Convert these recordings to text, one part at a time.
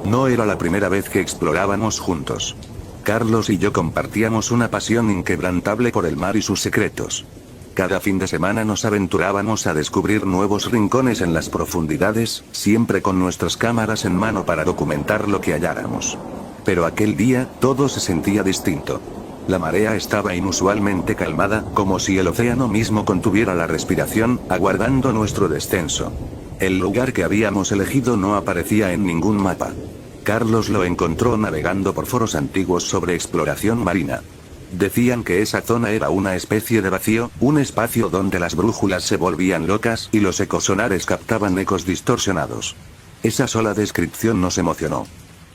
No era la primera vez que explorábamos juntos. Carlos y yo compartíamos una pasión inquebrantable por el mar y sus secretos. Cada fin de semana nos aventurábamos a descubrir nuevos rincones en las profundidades, siempre con nuestras cámaras en mano para documentar lo que halláramos. Pero aquel día, todo se sentía distinto. La marea estaba inusualmente calmada, como si el océano mismo contuviera la respiración, aguardando nuestro descenso. El lugar que habíamos elegido no aparecía en ningún mapa. Carlos lo encontró navegando por foros antiguos sobre exploración marina. Decían que esa zona era una especie de vacío, un espacio donde las brújulas se volvían locas y los ecosonares captaban ecos distorsionados. Esa sola descripción nos emocionó.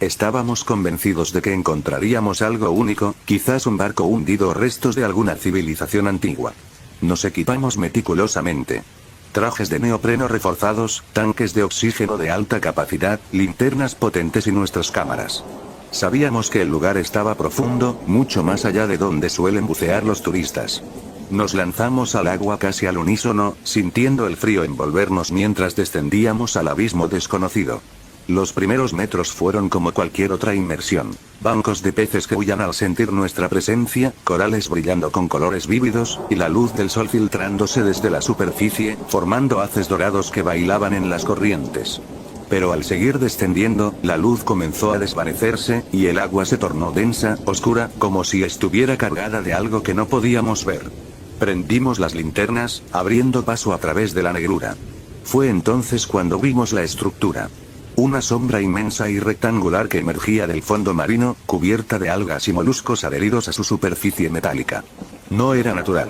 Estábamos convencidos de que encontraríamos algo único, quizás un barco hundido o restos de alguna civilización antigua. Nos equipamos meticulosamente. Trajes de neopreno reforzados, tanques de oxígeno de alta capacidad, linternas potentes y nuestras cámaras. Sabíamos que el lugar estaba profundo, mucho más allá de donde suelen bucear los turistas. Nos lanzamos al agua casi al unísono, sintiendo el frío envolvernos mientras descendíamos al abismo desconocido. Los primeros metros fueron como cualquier otra inmersión. Bancos de peces que huían al sentir nuestra presencia, corales brillando con colores vívidos, y la luz del sol filtrándose desde la superficie, formando haces dorados que bailaban en las corrientes. Pero al seguir descendiendo, la luz comenzó a desvanecerse, y el agua se tornó densa, oscura, como si estuviera cargada de algo que no podíamos ver. Prendimos las linternas, abriendo paso a través de la negrura. Fue entonces cuando vimos la estructura. Una sombra inmensa y rectangular que emergía del fondo marino, cubierta de algas y moluscos adheridos a su superficie metálica. No era natural.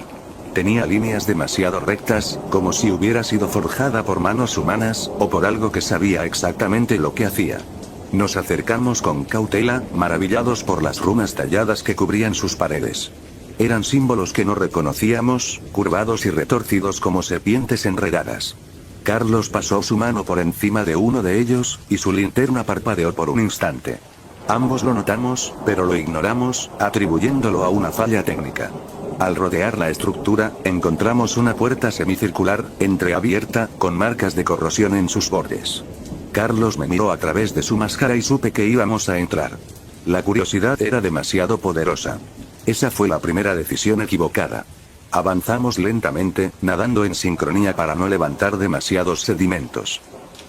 Tenía líneas demasiado rectas, como si hubiera sido forjada por manos humanas, o por algo que sabía exactamente lo que hacía. Nos acercamos con cautela, maravillados por las runas talladas que cubrían sus paredes. Eran símbolos que no reconocíamos, curvados y retorcidos como serpientes enredadas. Carlos pasó su mano por encima de uno de ellos, y su linterna parpadeó por un instante. Ambos lo notamos, pero lo ignoramos, atribuyéndolo a una falla técnica. Al rodear la estructura, encontramos una puerta semicircular, entreabierta, con marcas de corrosión en sus bordes. Carlos me miró a través de su máscara y supe que íbamos a entrar. La curiosidad era demasiado poderosa. Esa fue la primera decisión equivocada. Avanzamos lentamente, nadando en sincronía para no levantar demasiados sedimentos.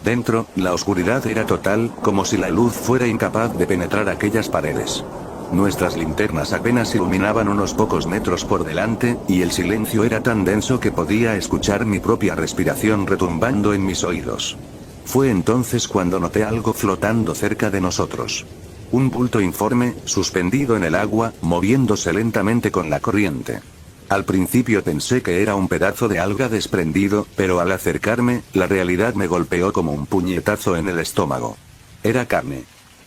Dentro, la oscuridad era total, como si la luz fuera incapaz de penetrar aquellas paredes. Nuestras linternas apenas iluminaban unos pocos metros por delante, y el silencio era tan denso que podía escuchar mi propia respiración retumbando en mis oídos. Fue entonces cuando noté algo flotando cerca de nosotros. Un bulto informe, suspendido en el agua, moviéndose lentamente con la corriente. Al principio pensé que era un pedazo de alga desprendido, pero al acercarme, la realidad me golpeó como un puñetazo en el estómago. Era carne.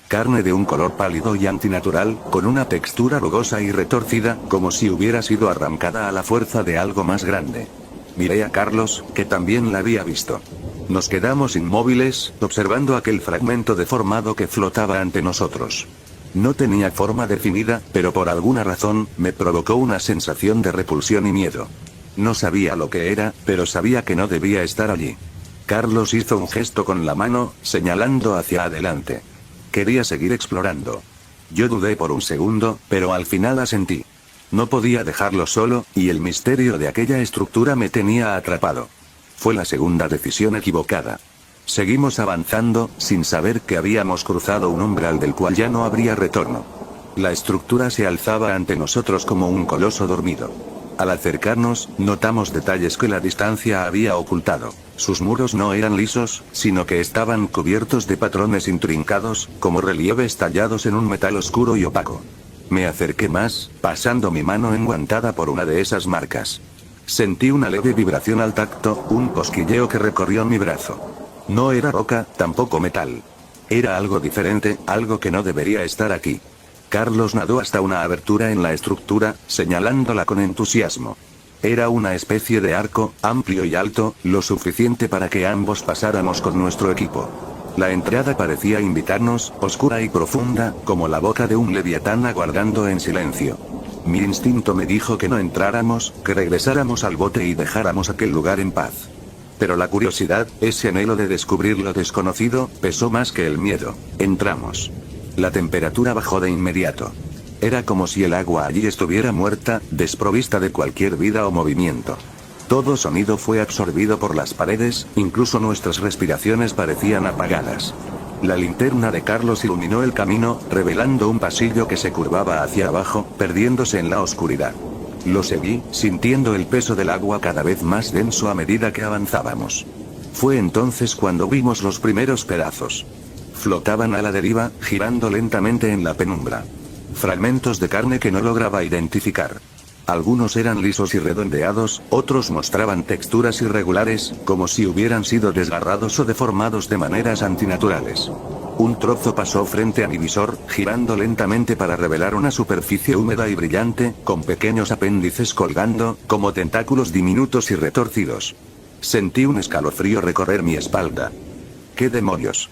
Carne de un color pálido y antinatural, con una textura rugosa y retorcida, como si hubiera sido arrancada a la fuerza de algo más grande. Miré a Carlos, que también la había visto. Nos quedamos inmóviles, observando aquel fragmento deformado que flotaba ante nosotros. No tenía forma definida, pero por alguna razón, me provocó una sensación de repulsión y miedo. No sabía lo que era, pero sabía que no debía estar allí. Carlos hizo un gesto con la mano, señalando hacia adelante. Quería seguir explorando. Yo dudé por un segundo, pero al final asentí. No podía dejarlo solo, y el misterio de aquella estructura me tenía atrapado. Fue la segunda decisión equivocada. Seguimos avanzando, sin saber que habíamos cruzado un umbral del cual ya no habría retorno. La estructura se alzaba ante nosotros como un coloso dormido. Al acercarnos, notamos detalles que la distancia había ocultado. Sus muros no eran lisos, sino que estaban cubiertos de patrones intrincados, como relieves tallados en un metal oscuro y opaco. Me acerqué más, pasando mi mano enguantada por una de esas marcas. Sentí una leve vibración al tacto, un cosquilleo que recorrió mi brazo. No era roca, tampoco metal. Era algo diferente, algo que no debería estar aquí. Carlos nadó hasta una abertura en la estructura, señalándola con entusiasmo. Era una especie de arco, amplio y alto, lo suficiente para que ambos pasáramos con nuestro equipo. La entrada parecía invitarnos, oscura y profunda, como la boca de un leviatán aguardando en silencio. Mi instinto me dijo que no entráramos, que regresáramos al bote y dejáramos aquel lugar en paz. Pero la curiosidad, ese anhelo de descubrir lo desconocido, pesó más que el miedo. Entramos. La temperatura bajó de inmediato. Era como si el agua allí estuviera muerta, desprovista de cualquier vida o movimiento. Todo sonido fue absorbido por las paredes, incluso nuestras respiraciones parecían apagadas. La linterna de Carlos iluminó el camino, revelando un pasillo que se curvaba hacia abajo, perdiéndose en la oscuridad. Lo seguí, sintiendo el peso del agua cada vez más denso a medida que avanzábamos. Fue entonces cuando vimos los primeros pedazos. Flotaban a la deriva, girando lentamente en la penumbra. Fragmentos de carne que no lograba identificar. Algunos eran lisos y redondeados, otros mostraban texturas irregulares, como si hubieran sido desgarrados o deformados de maneras antinaturales. Un trozo pasó frente a mi visor, girando lentamente para revelar una superficie húmeda y brillante, con pequeños apéndices colgando, como tentáculos diminutos y retorcidos. Sentí un escalofrío recorrer mi espalda. ¿Qué demonios?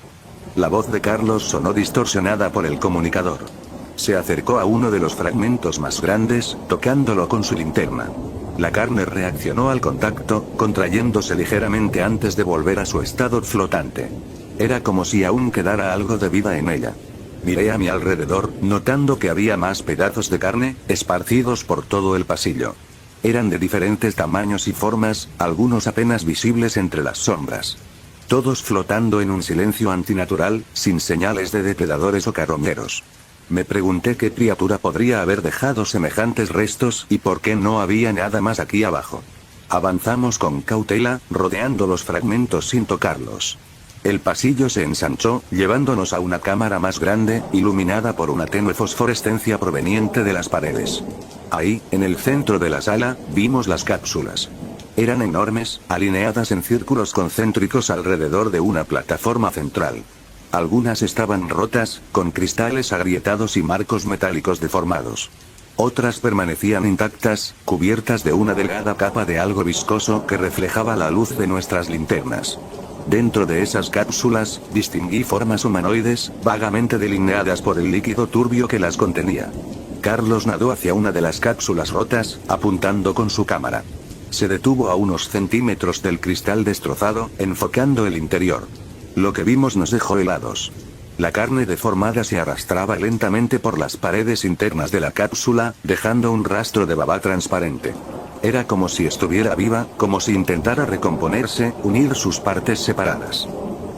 La voz de Carlos sonó distorsionada por el comunicador. Se acercó a uno de los fragmentos más grandes, tocándolo con su linterna. La carne reaccionó al contacto, contrayéndose ligeramente antes de volver a su estado flotante. Era como si aún quedara algo de vida en ella. Miré a mi alrededor, notando que había más pedazos de carne, esparcidos por todo el pasillo. Eran de diferentes tamaños y formas, algunos apenas visibles entre las sombras. Todos flotando en un silencio antinatural, sin señales de depredadores o carroñeros. Me pregunté qué criatura podría haber dejado semejantes restos y por qué no había nada más aquí abajo. Avanzamos con cautela, rodeando los fragmentos sin tocarlos. El pasillo se ensanchó, llevándonos a una cámara más grande, iluminada por una tenue fosforescencia proveniente de las paredes. Ahí, en el centro de la sala, vimos las cápsulas. Eran enormes, alineadas en círculos concéntricos alrededor de una plataforma central. Algunas estaban rotas, con cristales agrietados y marcos metálicos deformados. Otras permanecían intactas, cubiertas de una delgada capa de algo viscoso que reflejaba la luz de nuestras linternas. Dentro de esas cápsulas, distinguí formas humanoides, vagamente delineadas por el líquido turbio que las contenía. Carlos nadó hacia una de las cápsulas rotas, apuntando con su cámara. Se detuvo a unos centímetros del cristal destrozado, enfocando el interior. Lo que vimos nos dejó helados. La carne deformada se arrastraba lentamente por las paredes internas de la cápsula, dejando un rastro de baba transparente. Era como si estuviera viva, como si intentara recomponerse, unir sus partes separadas.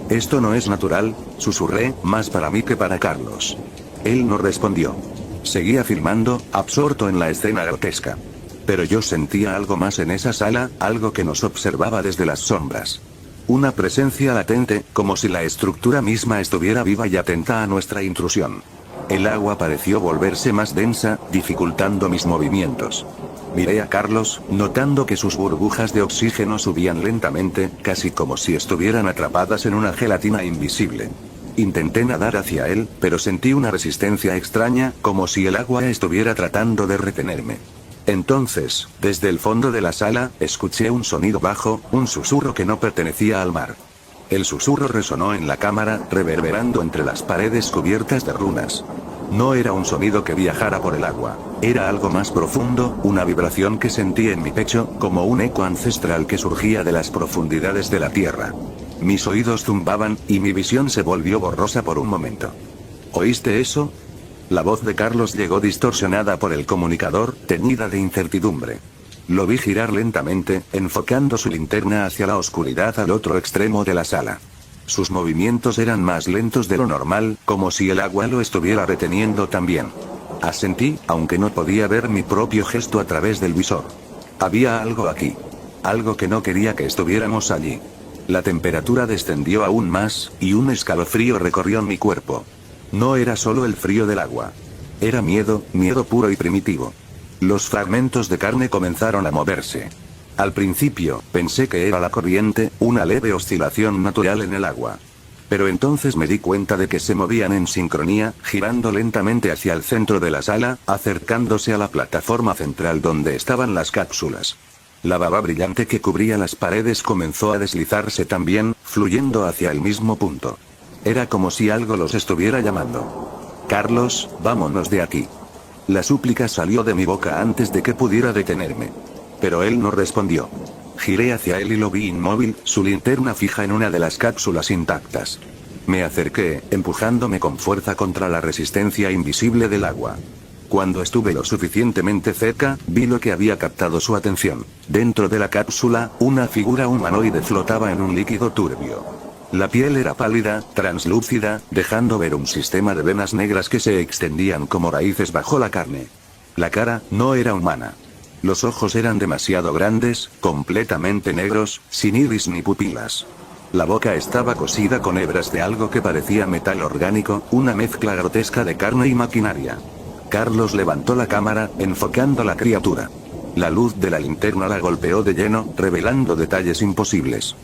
Esto no es natural, susurré, más para mí que para Carlos. Él no respondió. Seguía filmando, absorto en la escena grotesca. Pero yo sentía algo más en esa sala, algo que nos observaba desde las sombras. Una presencia latente, como si la estructura misma estuviera viva y atenta a nuestra intrusión. El agua pareció volverse más densa, dificultando mis movimientos. Miré a Carlos, notando que sus burbujas de oxígeno subían lentamente, casi como si estuvieran atrapadas en una gelatina invisible. Intenté nadar hacia él, pero sentí una resistencia extraña, como si el agua estuviera tratando de retenerme. Entonces, desde el fondo de la sala, escuché un sonido bajo, un susurro que no pertenecía al mar. El susurro resonó en la cámara, reverberando entre las paredes cubiertas de runas. No era un sonido que viajara por el agua. Era algo más profundo, una vibración que sentí en mi pecho, como un eco ancestral que surgía de las profundidades de la tierra. Mis oídos zumbaban, y mi visión se volvió borrosa por un momento. ¿Oíste eso? La voz de Carlos llegó distorsionada por el comunicador, teñida de incertidumbre. Lo vi girar lentamente, enfocando su linterna hacia la oscuridad al otro extremo de la sala. Sus movimientos eran más lentos de lo normal, como si el agua lo estuviera reteniendo también. Asentí, aunque no podía ver mi propio gesto a través del visor. Había algo aquí. Algo que no quería que estuviéramos allí. La temperatura descendió aún más, y un escalofrío recorrió mi cuerpo. No era solo el frío del agua. Era miedo, miedo puro y primitivo. Los fragmentos de carne comenzaron a moverse. Al principio, pensé que era la corriente, una leve oscilación natural en el agua. Pero entonces me di cuenta de que se movían en sincronía, girando lentamente hacia el centro de la sala, acercándose a la plataforma central donde estaban las cápsulas. La baba brillante que cubría las paredes comenzó a deslizarse también, fluyendo hacia el mismo punto. Era como si algo los estuviera llamando. Carlos, vámonos de aquí. La súplica salió de mi boca antes de que pudiera detenerme. Pero él no respondió. Giré hacia él y lo vi inmóvil, su linterna fija en una de las cápsulas intactas. Me acerqué, empujándome con fuerza contra la resistencia invisible del agua. Cuando estuve lo suficientemente cerca, vi lo que había captado su atención. Dentro de la cápsula, una figura humanoide flotaba en un líquido turbio. La piel era pálida, translúcida, dejando ver un sistema de venas negras que se extendían como raíces bajo la carne. La cara no era humana. Los ojos eran demasiado grandes, completamente negros, sin iris ni pupilas. La boca estaba cosida con hebras de algo que parecía metal orgánico, una mezcla grotesca de carne y maquinaria. Carlos levantó la cámara, enfocando la criatura. La luz de la linterna la golpeó de lleno, revelando detalles imposibles.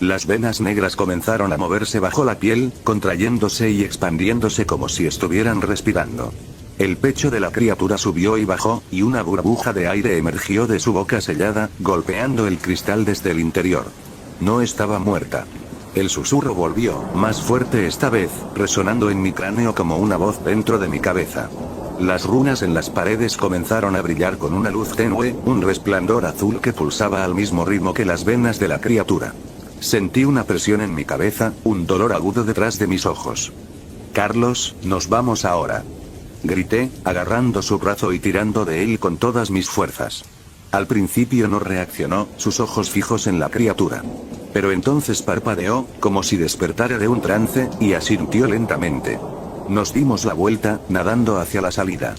Las venas negras comenzaron a moverse bajo la piel, contrayéndose y expandiéndose como si estuvieran respirando. El pecho de la criatura subió y bajó, y una burbuja de aire emergió de su boca sellada, golpeando el cristal desde el interior. No estaba muerta. El susurro volvió, más fuerte esta vez, resonando en mi cráneo como una voz dentro de mi cabeza. Las runas en las paredes comenzaron a brillar con una luz tenue, un resplandor azul que pulsaba al mismo ritmo que las venas de la criatura. Sentí una presión en mi cabeza, un dolor agudo detrás de mis ojos. Carlos, nos vamos ahora. Grité, agarrando su brazo y tirando de él con todas mis fuerzas. Al principio no reaccionó, sus ojos fijos en la criatura. Pero entonces parpadeó, como si despertara de un trance, y asintió lentamente. Nos dimos la vuelta, nadando hacia la salida.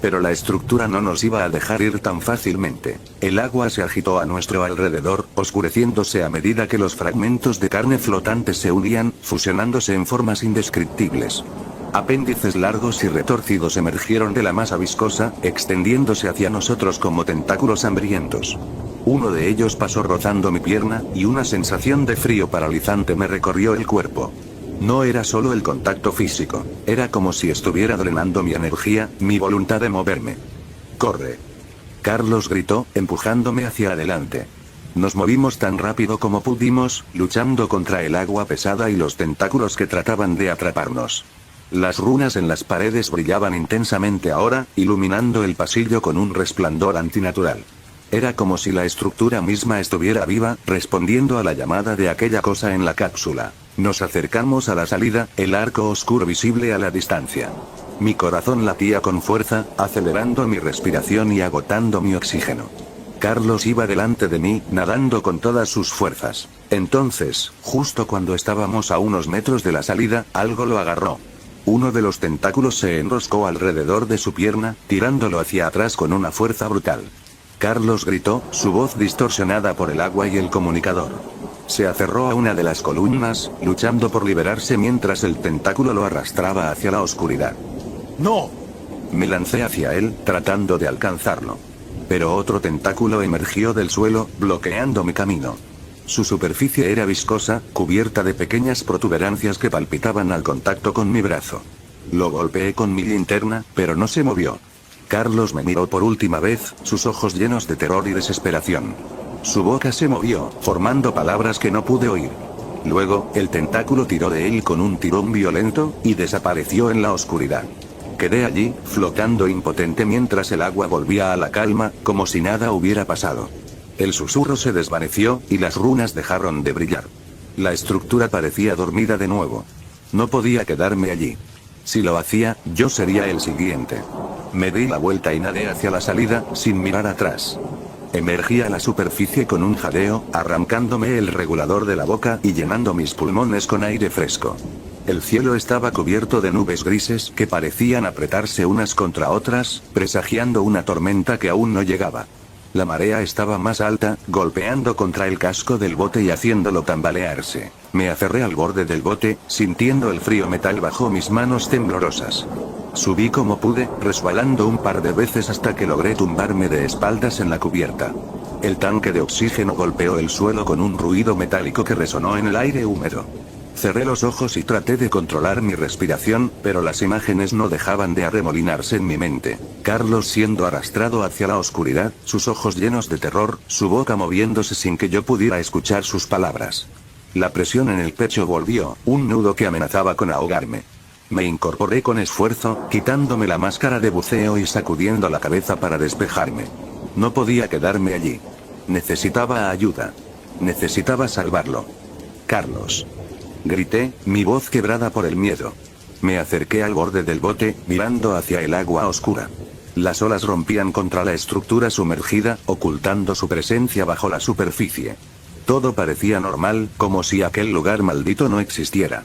Pero la estructura no nos iba a dejar ir tan fácilmente. El agua se agitó a nuestro alrededor, oscureciéndose a medida que los fragmentos de carne flotante se unían, fusionándose en formas indescriptibles. Apéndices largos y retorcidos emergieron de la masa viscosa, extendiéndose hacia nosotros como tentáculos hambrientos. Uno de ellos pasó rozando mi pierna, y una sensación de frío paralizante me recorrió el cuerpo. No era solo el contacto físico, era como si estuviera drenando mi energía, mi voluntad de moverme. ¡Corre!, Carlos gritó, empujándome hacia adelante. Nos movimos tan rápido como pudimos, luchando contra el agua pesada y los tentáculos que trataban de atraparnos. Las runas en las paredes brillaban intensamente ahora, iluminando el pasillo con un resplandor antinatural. Era como si la estructura misma estuviera viva, respondiendo a la llamada de aquella cosa en la cápsula. Nos acercamos a la salida, el arco oscuro visible a la distancia. Mi corazón latía con fuerza, acelerando mi respiración y agotando mi oxígeno. Carlos iba delante de mí, nadando con todas sus fuerzas. Entonces, justo cuando estábamos a unos metros de la salida, algo lo agarró. Uno de los tentáculos se enroscó alrededor de su pierna, tirándolo hacia atrás con una fuerza brutal. Carlos gritó, su voz distorsionada por el agua y el comunicador. Se aferró a una de las columnas, luchando por liberarse mientras el tentáculo lo arrastraba hacia la oscuridad. ¡No! Me lancé hacia él, tratando de alcanzarlo. Pero otro tentáculo emergió del suelo, bloqueando mi camino. Su superficie era viscosa, cubierta de pequeñas protuberancias que palpitaban al contacto con mi brazo. Lo golpeé con mi linterna, pero no se movió. Carlos me miró por última vez, sus ojos llenos de terror y desesperación. Su boca se movió, formando palabras que no pude oír. Luego, el tentáculo tiró de él con un tirón violento, y desapareció en la oscuridad. Quedé allí, flotando impotente mientras el agua volvía a la calma, como si nada hubiera pasado. El susurro se desvaneció, y las runas dejaron de brillar. La estructura parecía dormida de nuevo. No podía quedarme allí. Si lo hacía, yo sería el siguiente. Me di la vuelta y nadé hacia la salida, sin mirar atrás. Emergí a la superficie con un jadeo, arrancándome el regulador de la boca y llenando mis pulmones con aire fresco. El cielo estaba cubierto de nubes grises que parecían apretarse unas contra otras, presagiando una tormenta que aún no llegaba. La marea estaba más alta, golpeando contra el casco del bote y haciéndolo tambalearse. Me aferré al borde del bote, sintiendo el frío metal bajo mis manos temblorosas. Subí como pude, resbalando un par de veces hasta que logré tumbarme de espaldas en la cubierta. El tanque de oxígeno golpeó el suelo con un ruido metálico que resonó en el aire húmedo. Cerré los ojos y traté de controlar mi respiración, pero las imágenes no dejaban de arremolinarse en mi mente. Carlos siendo arrastrado hacia la oscuridad, sus ojos llenos de terror, su boca moviéndose sin que yo pudiera escuchar sus palabras. La presión en el pecho volvió, un nudo que amenazaba con ahogarme. Me incorporé con esfuerzo, quitándome la máscara de buceo y sacudiendo la cabeza para despejarme. No podía quedarme allí. Necesitaba ayuda. Necesitaba salvarlo. Carlos. Grité, mi voz quebrada por el miedo. Me acerqué al borde del bote, mirando hacia el agua oscura. Las olas rompían contra la estructura sumergida, ocultando su presencia bajo la superficie. Todo parecía normal, como si aquel lugar maldito no existiera.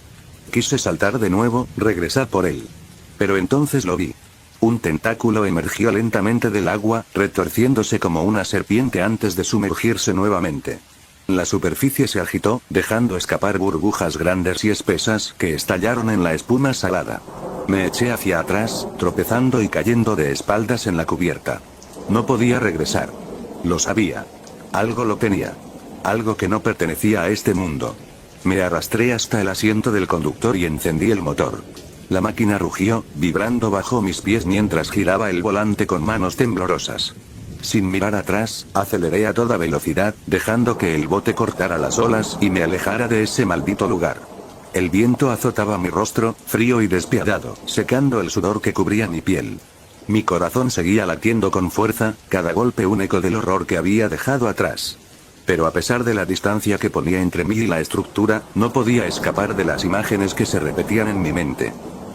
Quise saltar de nuevo, regresar por él. Pero entonces lo vi. Un tentáculo emergió lentamente del agua, retorciéndose como una serpiente antes de sumergirse nuevamente. La superficie se agitó, dejando escapar burbujas grandes y espesas que estallaron en la espuma salada. Me eché hacia atrás, tropezando y cayendo de espaldas en la cubierta. No podía regresar. Lo sabía. Algo lo tenía. Algo que no pertenecía a este mundo. Me arrastré hasta el asiento del conductor y encendí el motor. La máquina rugió, vibrando bajo mis pies mientras giraba el volante con manos temblorosas. Sin mirar atrás, aceleré a toda velocidad, dejando que el bote cortara las olas y me alejara de ese maldito lugar. El viento azotaba mi rostro, frío y despiadado, secando el sudor que cubría mi piel. Mi corazón seguía latiendo con fuerza, cada golpe un eco del horror que había dejado atrás. Pero a pesar de la distancia que ponía entre mí y la estructura, no podía escapar de las imágenes que se repetían en mi mente.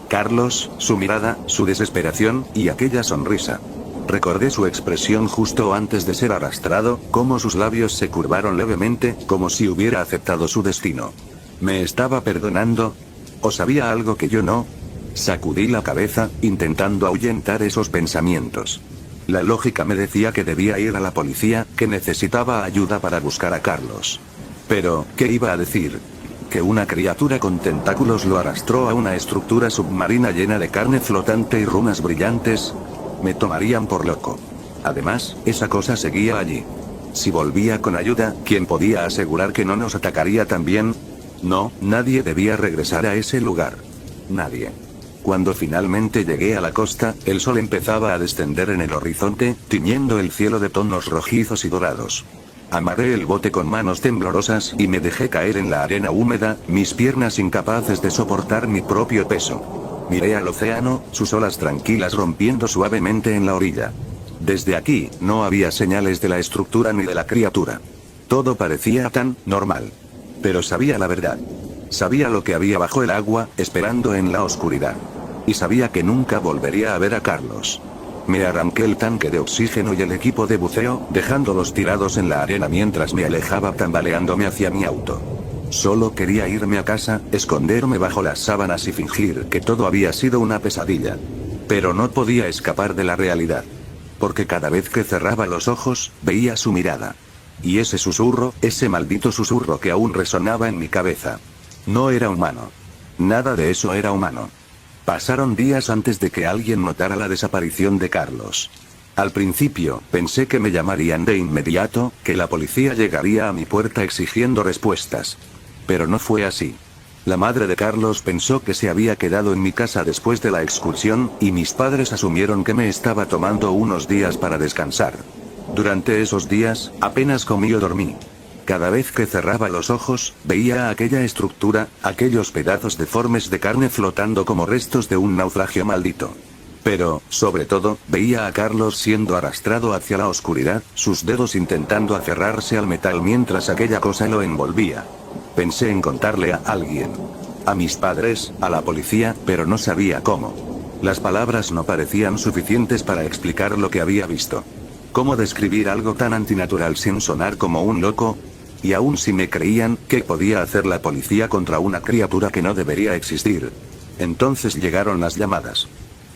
Carlos, su mirada, su desesperación, y aquella sonrisa. Recordé su expresión justo antes de ser arrastrado, cómo sus labios se curvaron levemente, como si hubiera aceptado su destino. ¿Me estaba perdonando? ¿O sabía algo que yo no? Sacudí la cabeza, intentando ahuyentar esos pensamientos. La lógica me decía que debía ir a la policía, que necesitaba ayuda para buscar a Carlos. Pero, ¿qué iba a decir? ¿Que una criatura con tentáculos lo arrastró a una estructura submarina llena de carne flotante y runas brillantes? Me tomarían por loco. Además, esa cosa seguía allí. Si volvía con ayuda, ¿quién podía asegurar que no nos atacaría también? No, nadie debía regresar a ese lugar. Nadie. Cuando finalmente llegué a la costa, el sol empezaba a descender en el horizonte, tiñendo el cielo de tonos rojizos y dorados. Amarré el bote con manos temblorosas y me dejé caer en la arena húmeda, mis piernas incapaces de soportar mi propio peso. Miré al océano, sus olas tranquilas rompiendo suavemente en la orilla. Desde aquí, no había señales de la estructura ni de la criatura. Todo parecía tan normal. Pero sabía la verdad. Sabía lo que había bajo el agua, esperando en la oscuridad. Y sabía que nunca volvería a ver a Carlos. Me arranqué el tanque de oxígeno y el equipo de buceo, dejándolos tirados en la arena mientras me alejaba tambaleándome hacia mi auto. Solo quería irme a casa, esconderme bajo las sábanas y fingir que todo había sido una pesadilla. Pero no podía escapar de la realidad. Porque cada vez que cerraba los ojos, veía su mirada. Y ese susurro, ese maldito susurro que aún resonaba en mi cabeza. No era humano. Nada de eso era humano. Pasaron días antes de que alguien notara la desaparición de Carlos. Al principio, pensé que me llamarían de inmediato, que la policía llegaría a mi puerta exigiendo respuestas. Pero no fue así. La madre de Carlos pensó que se había quedado en mi casa después de la excursión, y mis padres asumieron que me estaba tomando unos días para descansar. Durante esos días, apenas comí o dormí. Cada vez que cerraba los ojos, veía aquella estructura, aquellos pedazos deformes de carne flotando como restos de un naufragio maldito. Pero, sobre todo, veía a Carlos siendo arrastrado hacia la oscuridad, sus dedos intentando aferrarse al metal mientras aquella cosa lo envolvía. Pensé en contarle a alguien. A mis padres, a la policía, pero no sabía cómo. Las palabras no parecían suficientes para explicar lo que había visto. ¿Cómo describir algo tan antinatural sin sonar como un loco? Y aún si me creían, ¿qué podía hacer la policía contra una criatura que no debería existir? Entonces llegaron las llamadas.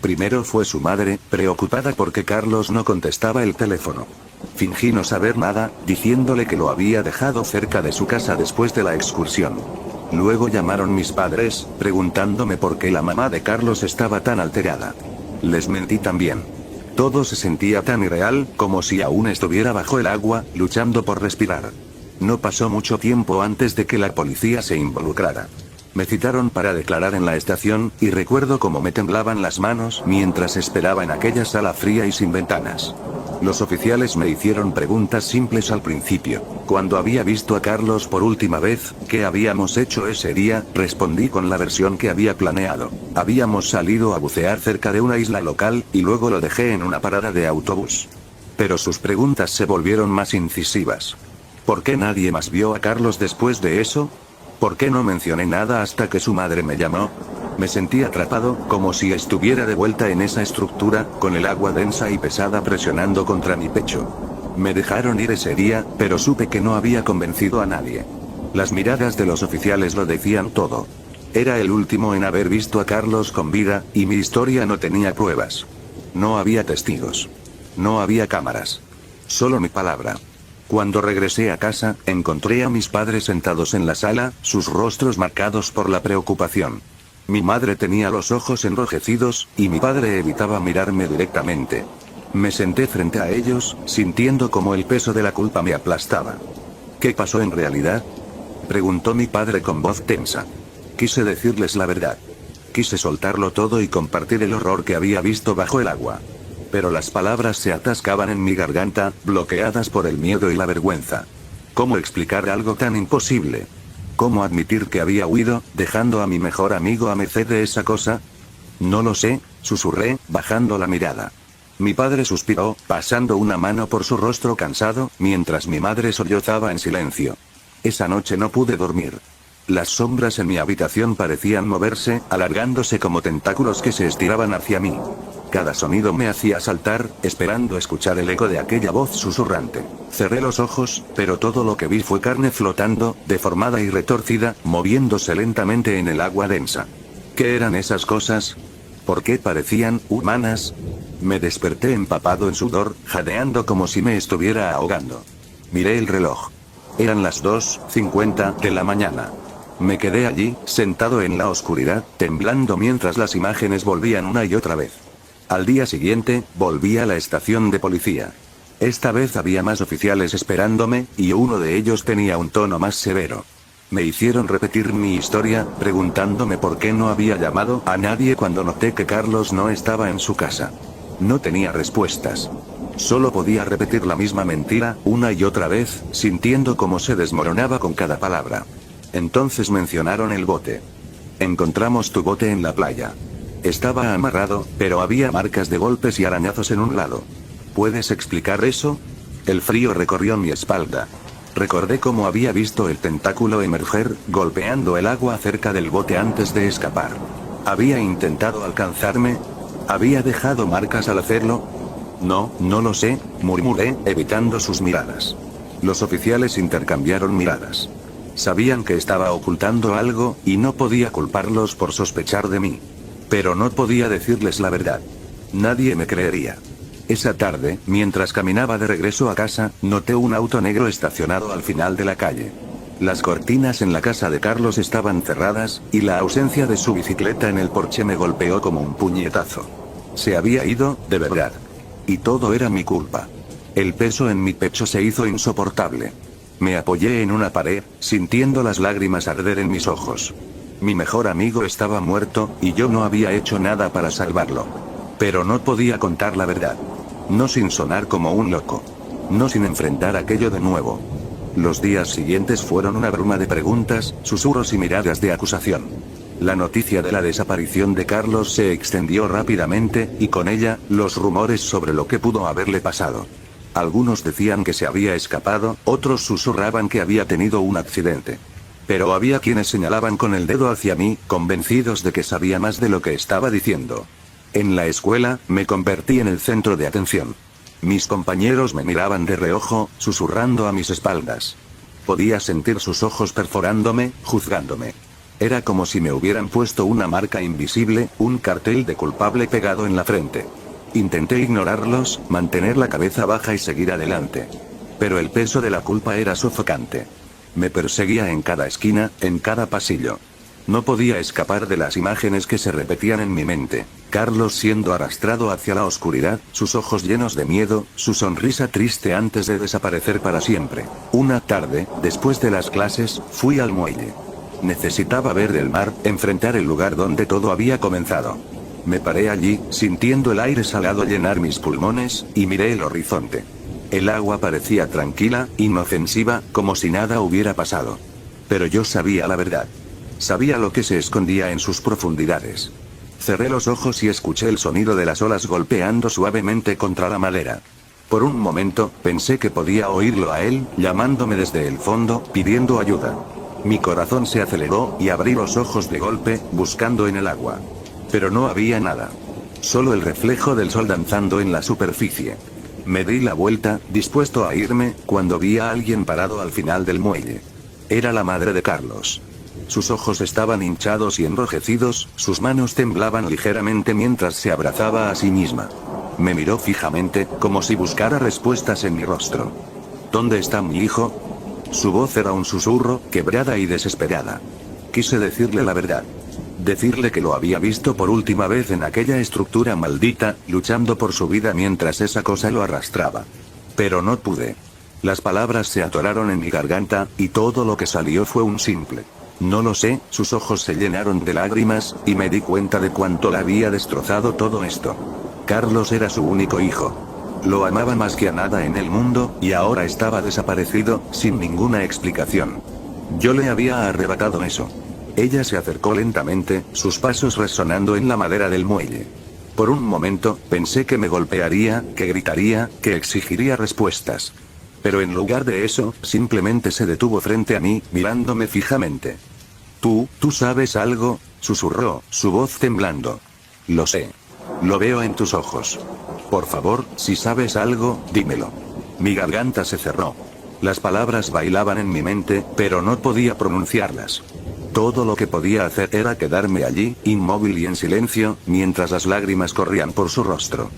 Primero fue su madre, preocupada porque Carlos no contestaba el teléfono. Fingí no saber nada, diciéndole que lo había dejado cerca de su casa después de la excursión. Luego llamaron mis padres, preguntándome por qué la mamá de Carlos estaba tan alterada. Les mentí también. Todo se sentía tan irreal, como si aún estuviera bajo el agua, luchando por respirar. No pasó mucho tiempo antes de que la policía se involucrara. Me citaron para declarar en la estación, y recuerdo cómo me temblaban las manos mientras esperaba en aquella sala fría y sin ventanas. Los oficiales me hicieron preguntas simples al principio. Cuando había visto a Carlos por última vez, ¿qué habíamos hecho ese día? Respondí con la versión que había planeado. Habíamos salido a bucear cerca de una isla local, y luego lo dejé en una parada de autobús. Pero sus preguntas se volvieron más incisivas. ¿Por qué nadie más vio a Carlos después de eso? ¿Por qué no mencioné nada hasta que su madre me llamó? Me sentí atrapado, como si estuviera de vuelta en esa estructura, con el agua densa y pesada presionando contra mi pecho. Me dejaron ir ese día, pero supe que no había convencido a nadie. Las miradas de los oficiales lo decían todo. Era el último en haber visto a Carlos con vida, y mi historia no tenía pruebas. No había testigos. No había cámaras. Solo mi palabra. Cuando regresé a casa, encontré a mis padres sentados en la sala, sus rostros marcados por la preocupación. Mi madre tenía los ojos enrojecidos, y mi padre evitaba mirarme directamente. Me senté frente a ellos, sintiendo como el peso de la culpa me aplastaba. ¿Qué pasó en realidad?, preguntó mi padre con voz tensa. Quise decirles la verdad. Quise soltarlo todo y compartir el horror que había visto bajo el agua. Pero las palabras se atascaban en mi garganta, bloqueadas por el miedo y la vergüenza. ¿Cómo explicar algo tan imposible? ¿Cómo admitir que había huido, dejando a mi mejor amigo a merced de esa cosa? No lo sé, susurré, bajando la mirada. Mi padre suspiró, pasando una mano por su rostro cansado, mientras mi madre sollozaba en silencio. Esa noche no pude dormir. Las sombras en mi habitación parecían moverse, alargándose como tentáculos que se estiraban hacia mí. Cada sonido me hacía saltar, esperando escuchar el eco de aquella voz susurrante. Cerré los ojos, pero todo lo que vi fue carne flotando, deformada y retorcida, moviéndose lentamente en el agua densa. ¿Qué eran esas cosas? ¿Por qué parecían humanas? Me desperté empapado en sudor, jadeando como si me estuviera ahogando. Miré el reloj. Eran las 2:50 de la mañana. Me quedé allí, sentado en la oscuridad, temblando mientras las imágenes volvían una y otra vez. Al día siguiente, volví a la estación de policía. Esta vez había más oficiales esperándome, y uno de ellos tenía un tono más severo. Me hicieron repetir mi historia, preguntándome por qué no había llamado a nadie cuando noté que Carlos no estaba en su casa. No tenía respuestas. Solo podía repetir la misma mentira, una y otra vez, sintiendo cómo se desmoronaba con cada palabra. Entonces mencionaron el bote. Encontramos tu bote en la playa. Estaba amarrado, pero había marcas de golpes y arañazos en un lado. ¿Puedes explicar eso? El frío recorrió mi espalda. Recordé cómo había visto el tentáculo emerger, golpeando el agua cerca del bote antes de escapar. ¿Había intentado alcanzarme? ¿Había dejado marcas al hacerlo? No lo sé, murmuré, evitando sus miradas. Los oficiales intercambiaron miradas. Sabían que estaba ocultando algo, y no podía culparlos por sospechar de mí. Pero no podía decirles la verdad. Nadie me creería. Esa tarde, mientras caminaba de regreso a casa, noté un auto negro estacionado al final de la calle. Las cortinas en la casa de Carlos estaban cerradas, y la ausencia de su bicicleta en el porche me golpeó como un puñetazo. Se había ido, de verdad. Y todo era mi culpa. El peso en mi pecho se hizo insoportable. Me apoyé en una pared, sintiendo las lágrimas arder en mis ojos. Mi mejor amigo estaba muerto, y yo no había hecho nada para salvarlo. Pero no podía contar la verdad. No sin sonar como un loco. No sin enfrentar aquello de nuevo. Los días siguientes fueron una bruma de preguntas, susurros y miradas de acusación. La noticia de la desaparición de Carlos se extendió rápidamente, y con ella, los rumores sobre lo que pudo haberle pasado. Algunos decían que se había escapado, otros susurraban que había tenido un accidente. Pero había quienes señalaban con el dedo hacia mí, convencidos de que sabía más de lo que estaba diciendo. En la escuela, me convertí en el centro de atención. Mis compañeros me miraban de reojo, susurrando a mis espaldas. Podía sentir sus ojos perforándome, juzgándome. Era como si me hubieran puesto una marca invisible, un cartel de culpable pegado en la frente. Intenté ignorarlos, mantener la cabeza baja y seguir adelante. Pero el peso de la culpa era sofocante. Me perseguía en cada esquina, en cada pasillo. No podía escapar de las imágenes que se repetían en mi mente. Carlos siendo arrastrado hacia la oscuridad, sus ojos llenos de miedo, su sonrisa triste antes de desaparecer para siempre. Una tarde, después de las clases, fui al muelle. Necesitaba ver del mar, enfrentar el lugar donde todo había comenzado. Me paré allí, sintiendo el aire salado llenar mis pulmones, y miré el horizonte. El agua parecía tranquila, inofensiva, como si nada hubiera pasado. Pero yo sabía la verdad. Sabía lo que se escondía en sus profundidades. Cerré los ojos y escuché el sonido de las olas golpeando suavemente contra la madera. Por un momento, pensé que podía oírlo a él, llamándome desde el fondo, pidiendo ayuda. Mi corazón se aceleró, y abrí los ojos de golpe, buscando en el agua. Pero no había nada. Solo el reflejo del sol danzando en la superficie. Me di la vuelta, dispuesto a irme, cuando vi a alguien parado al final del muelle. Era la madre de Carlos. Sus ojos estaban hinchados y enrojecidos, sus manos temblaban ligeramente mientras se abrazaba a sí misma. Me miró fijamente, como si buscara respuestas en mi rostro. ¿Dónde está mi hijo? Su voz era un susurro, quebrada y desesperada. Quise decirle la verdad. Decirle que lo había visto por última vez en aquella estructura maldita, luchando por su vida mientras esa cosa lo arrastraba. Pero no pude. Las palabras se atoraron en mi garganta, y todo lo que salió fue un simple: no lo sé. Sus ojos se llenaron de lágrimas, y me di cuenta de cuánto la había destrozado todo esto. Carlos era su único hijo. Lo amaba más que a nada en el mundo, y ahora estaba desaparecido, sin ninguna explicación. Yo le había arrebatado eso. Ella se acercó lentamente, sus pasos resonando en la madera del muelle. Por un momento, pensé que me golpearía, que gritaría, que exigiría respuestas. Pero en lugar de eso, simplemente se detuvo frente a mí, mirándome fijamente. ¿Tú sabes algo?, susurró, su voz temblando. Lo sé. Lo veo en tus ojos. Por favor, si sabes algo, dímelo. Mi garganta se cerró. Las palabras bailaban en mi mente, pero no podía pronunciarlas. Todo lo que podía hacer era quedarme allí, inmóvil y en silencio, mientras las lágrimas corrían por su rostro.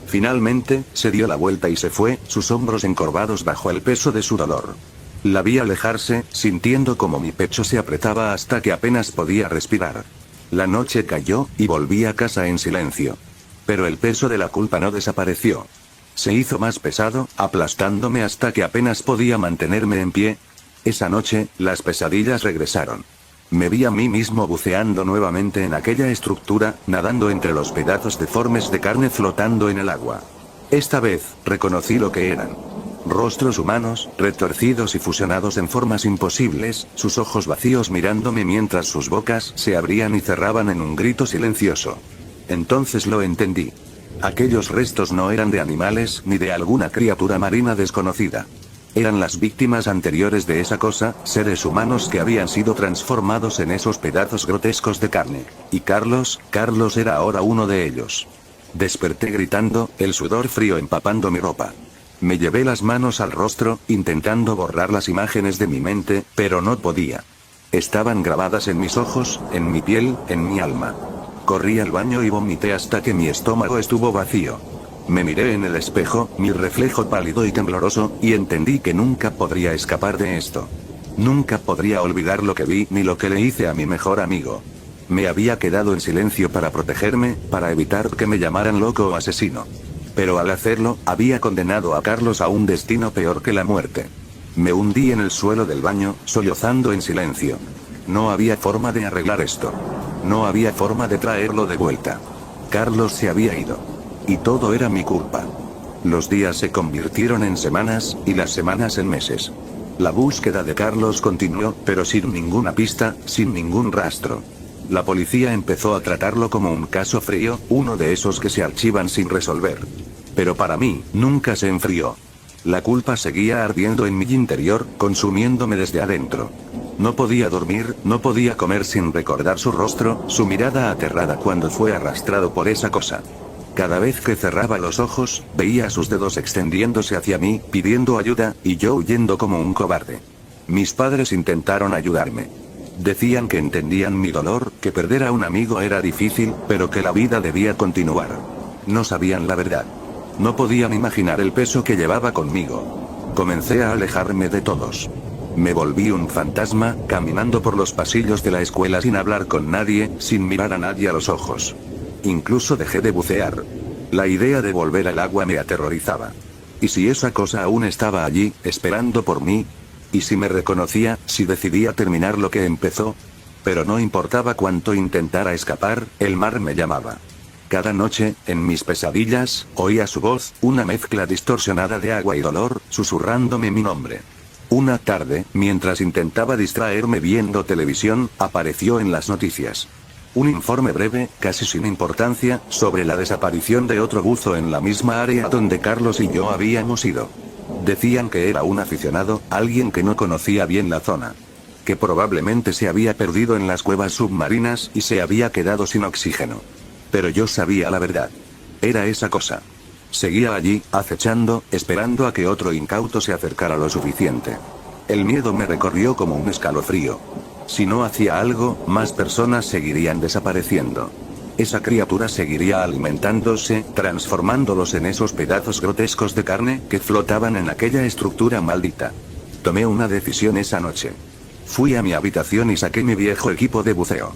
Finalmente, se dio la vuelta y se fue, sus hombros encorvados bajo el peso de su dolor. La vi alejarse, sintiendo como mi pecho se apretaba hasta que apenas podía respirar. La noche cayó, y volví a casa en silencio. Pero el peso de la culpa no desapareció. Se hizo más pesado, aplastándome hasta que apenas podía mantenerme en pie. Esa noche, las pesadillas regresaron. Me vi a mí mismo buceando nuevamente en aquella estructura, nadando entre los pedazos deformes de carne flotando en el agua. Esta vez, reconocí lo que eran. Rostros humanos, retorcidos y fusionados en formas imposibles, sus ojos vacíos mirándome mientras sus bocas se abrían y cerraban en un grito silencioso. Entonces lo entendí. Aquellos restos no eran de animales ni de alguna criatura marina desconocida. Eran las víctimas anteriores de esa cosa, seres humanos que habían sido transformados en esos pedazos grotescos de carne. Y Carlos era ahora uno de ellos. Desperté gritando, el sudor frío empapando mi ropa. Me llevé las manos al rostro, intentando borrar las imágenes de mi mente, pero no podía. Estaban grabadas en mis ojos, en mi piel, en mi alma. Corrí al baño y vomité hasta que mi estómago estuvo vacío. Me miré en el espejo, mi reflejo pálido y tembloroso, y entendí que nunca podría escapar de esto. Nunca podría olvidar lo que vi ni lo que le hice a mi mejor amigo. Me había quedado en silencio para protegerme, para evitar que me llamaran loco o asesino. Pero al hacerlo, había condenado a Carlos a un destino peor que la muerte. Me hundí en el suelo del baño, sollozando en silencio. No había forma de arreglar esto. No había forma de traerlo de vuelta. Carlos se había ido. Y todo era mi culpa. Los días se convirtieron en semanas, y las semanas en meses. La búsqueda de Carlos continuó, pero sin ninguna pista, sin ningún rastro. La policía empezó a tratarlo como un caso frío, uno de esos que se archivan sin resolver. Pero para mí, nunca se enfrió. La culpa seguía ardiendo en mi interior, consumiéndome desde adentro. No podía dormir, no podía comer sin recordar su rostro, su mirada aterrada cuando fue arrastrado por esa cosa. Cada vez que cerraba los ojos, veía sus dedos extendiéndose hacia mí, pidiendo ayuda, y yo huyendo como un cobarde. Mis padres intentaron ayudarme. Decían que entendían mi dolor, que perder a un amigo era difícil, pero que la vida debía continuar. No sabían la verdad. No podían imaginar el peso que llevaba conmigo. Comencé a alejarme de todos. Me volví un fantasma, caminando por los pasillos de la escuela sin hablar con nadie, sin mirar a nadie a los ojos. Incluso dejé de bucear. La idea de volver al agua me aterrorizaba. ¿Y si esa cosa aún estaba allí, esperando por mí? ¿Y si me reconocía, si decidía terminar lo que empezó? Pero no importaba cuánto intentara escapar, el mar me llamaba. Cada noche, en mis pesadillas, oía su voz, una mezcla distorsionada de agua y dolor, susurrándome mi nombre. Una tarde, mientras intentaba distraerme viendo televisión, apareció en las noticias. Un informe breve, casi sin importancia, sobre la desaparición de otro buzo en la misma área donde Carlos y yo habíamos ido. Decían que era un aficionado, alguien que no conocía bien la zona. Que probablemente se había perdido en las cuevas submarinas y se había quedado sin oxígeno. Pero yo sabía la verdad. Era esa cosa. Seguía allí, acechando, esperando a que otro incauto se acercara lo suficiente. El miedo me recorrió como un escalofrío. Si no hacía algo, más personas seguirían desapareciendo. Esa criatura seguiría alimentándose, transformándolos en esos pedazos grotescos de carne que flotaban en aquella estructura maldita. Tomé una decisión esa noche. Fui a mi habitación y saqué mi viejo equipo de buceo.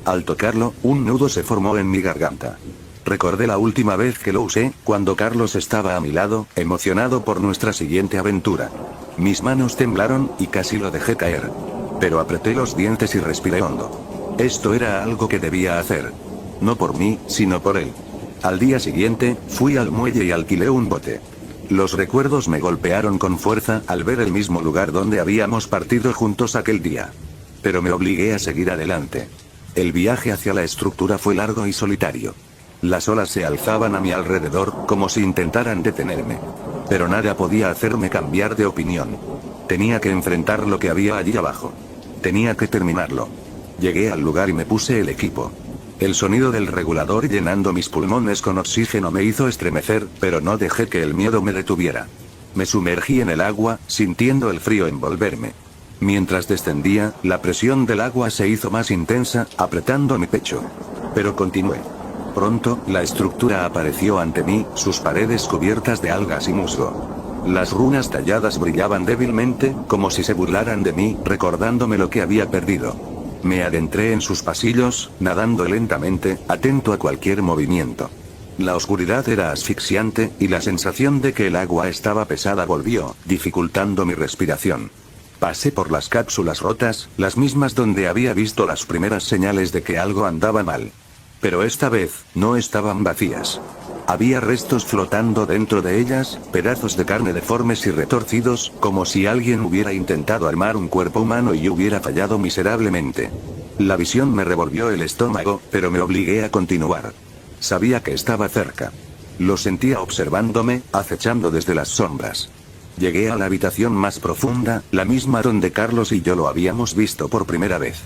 Al tocarlo, un nudo se formó en mi garganta. Recordé la última vez que lo usé, cuando Carlos estaba a mi lado, emocionado por nuestra siguiente aventura. Mis manos temblaron, y casi lo dejé caer. Pero apreté los dientes y respiré hondo. Esto era algo que debía hacer. No por mí, sino por él. Al día siguiente, fui al muelle y alquilé un bote. Los recuerdos me golpearon con fuerza al ver el mismo lugar donde habíamos partido juntos aquel día. Pero me obligué a seguir adelante. El viaje hacia la estructura fue largo y solitario. Las olas se alzaban a mi alrededor, como si intentaran detenerme. Pero nada podía hacerme cambiar de opinión. Tenía que enfrentar lo que había allí abajo. Tenía que terminarlo. Llegué al lugar y me puse el equipo. El sonido del regulador llenando mis pulmones con oxígeno me hizo estremecer, pero no dejé que el miedo me detuviera. Me sumergí en el agua, sintiendo el frío envolverme. Mientras descendía, la presión del agua se hizo más intensa, apretando mi pecho. Pero continué. Pronto, la estructura apareció ante mí, sus paredes cubiertas de algas y musgo. Las runas talladas brillaban débilmente, como si se burlaran de mí, recordándome lo que había perdido. Me adentré en sus pasillos, nadando lentamente, atento a cualquier movimiento. La oscuridad era asfixiante, y la sensación de que el agua estaba pesada volvió, dificultando mi respiración. Pasé por las cápsulas rotas, las mismas donde había visto las primeras señales de que algo andaba mal. Pero esta vez, no estaban vacías. Había restos flotando dentro de ellas, pedazos de carne deformes y retorcidos, como si alguien hubiera intentado armar un cuerpo humano y hubiera fallado miserablemente. La visión me revolvió el estómago, pero me obligué a continuar. Sabía que estaba cerca. Lo sentía observándome, acechando desde las sombras. Llegué a la habitación más profunda, la misma donde Carlos y yo lo habíamos visto por primera vez.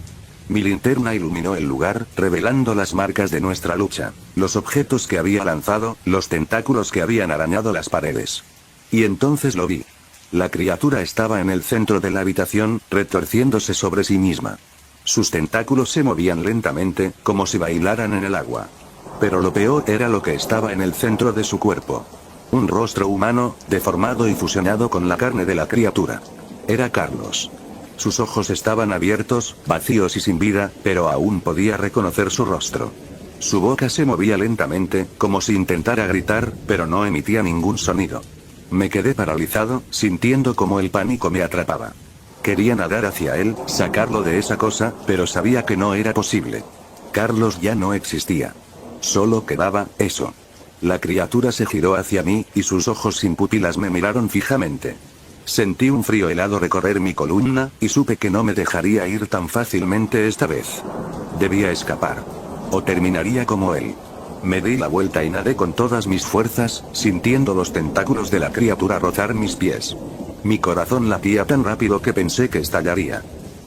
Mi linterna iluminó el lugar, revelando las marcas de nuestra lucha, los objetos que había lanzado, los tentáculos que habían arañado las paredes. Y entonces lo vi. La criatura estaba en el centro de la habitación, retorciéndose sobre sí misma. Sus tentáculos se movían lentamente, como si bailaran en el agua. Pero lo peor era lo que estaba en el centro de su cuerpo. Un rostro humano, deformado y fusionado con la carne de la criatura. Era Carlos. Sus ojos estaban abiertos, vacíos y sin vida, pero aún podía reconocer su rostro. Su boca se movía lentamente, como si intentara gritar, pero no emitía ningún sonido. Me quedé paralizado, sintiendo como el pánico me atrapaba. Quería nadar hacia él, sacarlo de esa cosa, pero sabía que no era posible. Carlos ya no existía. Solo quedaba eso. La criatura se giró hacia mí, y sus ojos sin pupilas me miraron fijamente. Sentí un frío helado recorrer mi columna, y supe que no me dejaría ir tan fácilmente esta vez. Debía escapar. O terminaría como él. Me di la vuelta y nadé con todas mis fuerzas, sintiendo los tentáculos de la criatura rozar mis pies. Mi corazón latía tan rápido que pensé que estallaría.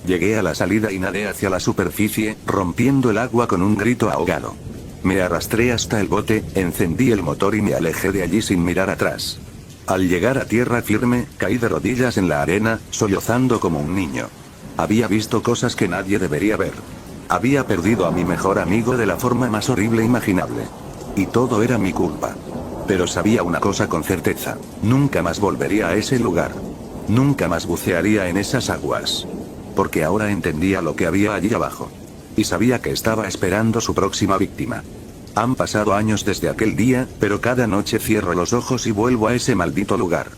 Llegué a la salida y nadé hacia la superficie, rompiendo el agua con un grito ahogado. Me arrastré hasta el bote, encendí el motor y me alejé de allí sin mirar atrás. Al llegar a tierra firme, caí de rodillas en la arena, sollozando como un niño. Había visto cosas que nadie debería ver. Había perdido a mi mejor amigo de la forma más horrible imaginable. Y todo era mi culpa. Pero sabía una cosa con certeza: nunca más volvería a ese lugar. Nunca más bucearía en esas aguas. Porque ahora entendía lo que había allí abajo. Y sabía que estaba esperando su próxima víctima. Han pasado años desde aquel día, pero cada noche cierro los ojos y vuelvo a ese maldito lugar.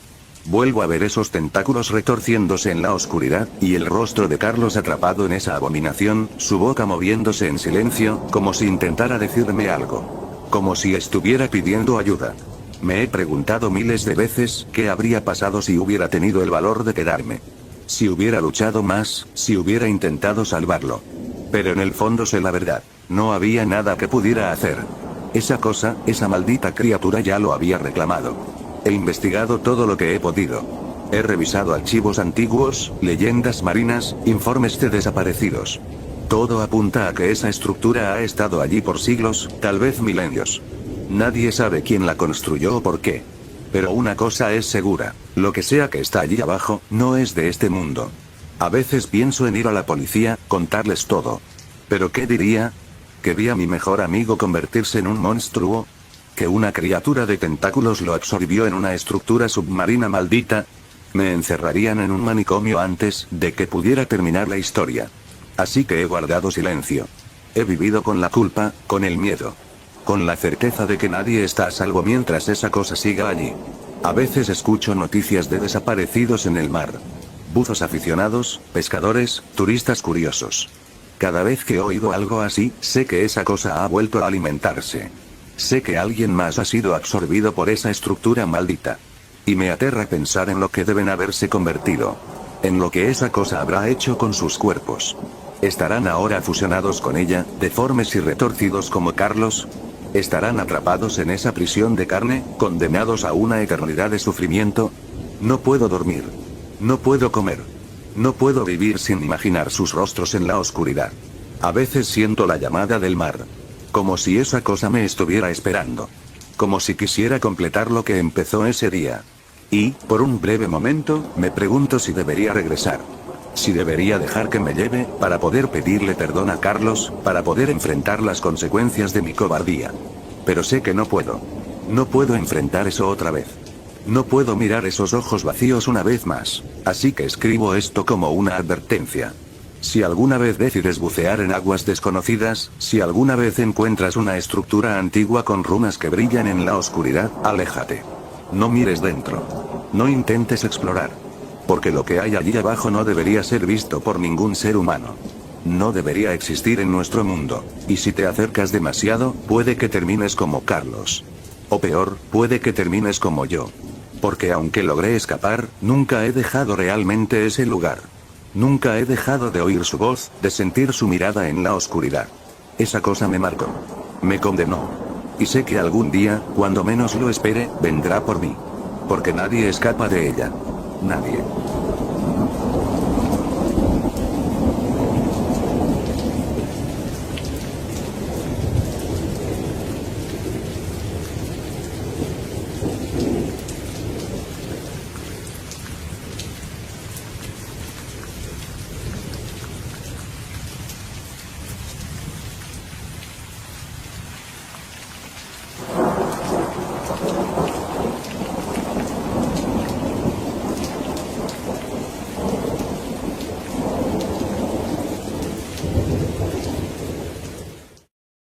Vuelvo a ver esos tentáculos retorciéndose en la oscuridad, y el rostro de Carlos atrapado en esa abominación, su boca moviéndose en silencio, como si intentara decirme algo. Como si estuviera pidiendo ayuda. Me he preguntado miles de veces qué habría pasado si hubiera tenido el valor de quedarme. Si hubiera luchado más, si hubiera intentado salvarlo. Pero en el fondo sé la verdad. No había nada que pudiera hacer. Esa cosa, esa maldita criatura ya lo había reclamado. He investigado todo lo que he podido. He revisado archivos antiguos, leyendas marinas, informes de desaparecidos. Todo apunta a que esa estructura ha estado allí por siglos, tal vez milenios. Nadie sabe quién la construyó o por qué. Pero una cosa es segura, lo que sea que está allí abajo, no es de este mundo. A veces pienso en ir a la policía, contarles todo. ¿Pero qué diría? ¿Que vi a mi mejor amigo convertirse en un monstruo? ¿Que una criatura de tentáculos lo absorbió en una estructura submarina maldita? Me encerrarían en un manicomio antes de que pudiera terminar la historia. Así que he guardado silencio. He vivido con la culpa, con el miedo. Con la certeza de que nadie está a salvo mientras esa cosa siga allí. A veces escucho noticias de desaparecidos en el mar. Buzos aficionados, pescadores, turistas curiosos. Cada vez que he oído algo así, sé que esa cosa ha vuelto a alimentarse. Sé que alguien más ha sido absorbido por esa estructura maldita. Y me aterra pensar en lo que deben haberse convertido. En lo que esa cosa habrá hecho con sus cuerpos. ¿Estarán ahora fusionados con ella, deformes y retorcidos como Carlos? ¿Estarán atrapados en esa prisión de carne, condenados a una eternidad de sufrimiento? No puedo dormir. No puedo comer. No puedo vivir sin imaginar sus rostros en la oscuridad. A veces siento la llamada del mar. Como si esa cosa me estuviera esperando. Como si quisiera completar lo que empezó ese día. Y, por un breve momento, me pregunto si debería regresar. Si debería dejar que me lleve, para poder pedirle perdón a Carlos, para poder enfrentar las consecuencias de mi cobardía. Pero sé que no puedo. No puedo enfrentar eso otra vez. No puedo mirar esos ojos vacíos una vez más. Así que escribo esto como una advertencia. Si alguna vez decides bucear en aguas desconocidas, si alguna vez encuentras una estructura antigua con runas que brillan en la oscuridad, aléjate. No mires dentro. No intentes explorar. Porque lo que hay allí abajo no debería ser visto por ningún ser humano. No debería existir en nuestro mundo. Y si te acercas demasiado, puede que termines como Carlos. O peor, puede que termines como yo. Porque aunque logré escapar, nunca he dejado realmente ese lugar. Nunca he dejado de oír su voz, de sentir su mirada en la oscuridad. Esa cosa me marcó. Me condenó. Y sé que algún día, cuando menos lo espere, vendrá por mí. Porque nadie escapa de ella. Nadie.